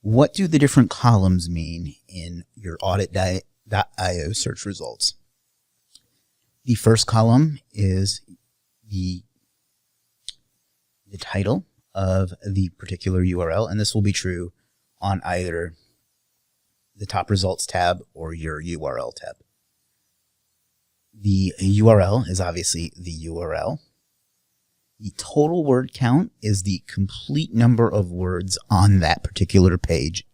what do the different columns mean in your Audiit.io search results? The first column is the title of the particular URL, and this will be true on either the top results tab or your URL tab. The URL is obviously the URL. The total word count is the complete number of words on that particular page's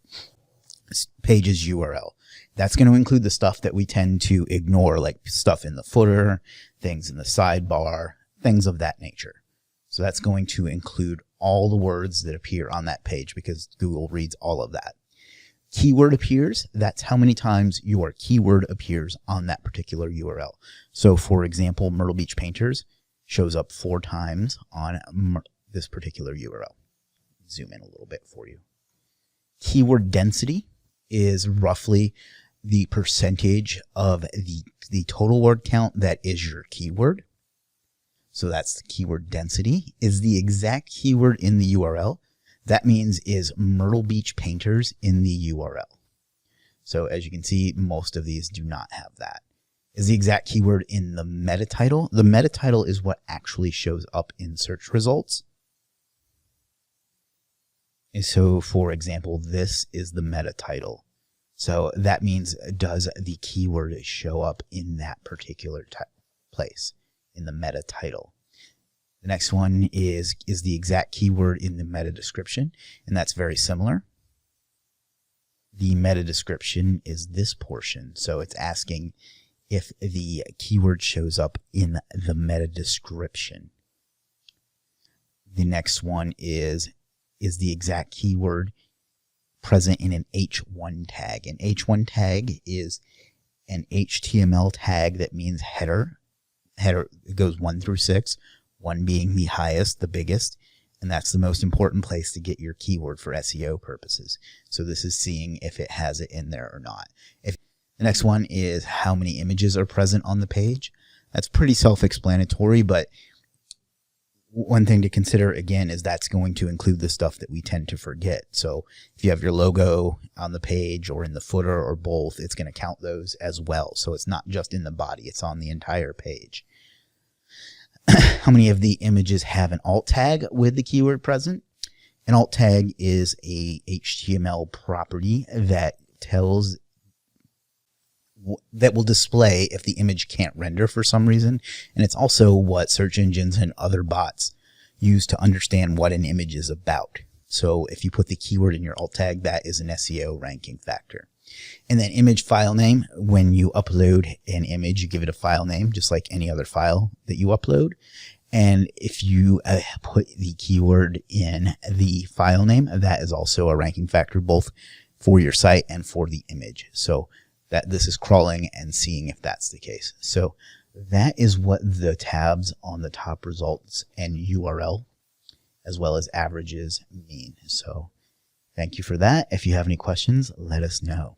URL. That's going to include the stuff that we tend to ignore, like stuff in the footer, things in the sidebar, things of that nature. So that's going to include all the words that appear on that page because Google reads all of that. Keyword appears, that's how many times your keyword appears on that particular URL. So for example, Myrtle Beach Painters shows up 4 times on this particular URL. Zoom in a little bit for you. Keyword density is roughly the percentage of the total word count that is your keyword. So that's the keyword density. Is the exact keyword in the URL. That means is Myrtle Beach Painters in the URL. So as you can see, most of these do not have that. Is the exact keyword in the meta title? The meta title is what actually shows up in search results. And so for example, this is the meta title. So that means, does the keyword show up in that particular place, in the meta title? The next one is the exact keyword in the meta description, and that's very similar. The meta description is this portion, so it's asking if the keyword shows up in the meta description. The next one is the exact keyword present in an H1 tag. An H1 tag is an HTML tag that means header. Header, it goes 1 through 6, 1 being the highest, the biggest, and that's the most important place to get your keyword for SEO purposes. So this is seeing if it has it in there or not. The next one is how many images are present on the page. That's pretty self-explanatory, but one thing to consider again is that's going to include the stuff that we tend to forget. So if you have your logo on the page or in the footer or both, it's going to count those as well. So it's not just in the body, it's on the entire page. How many of the images have an alt tag with the keyword present? An alt tag is a HTML property that will display if the image can't render for some reason. And it's also what search engines and other bots use to understand what an image is about. So if you put the keyword in your alt tag, that is an SEO ranking factor. And then image file name, when you upload an image, you give it a file name, just like any other file that you upload. And if you put the keyword in the file name, that is also a ranking factor, both for your site and for the image. So that this is crawling and seeing if that's the case. So that is what the tabs on the top results and URL, as well as averages, mean. So thank you for that. If you have any questions, let us know.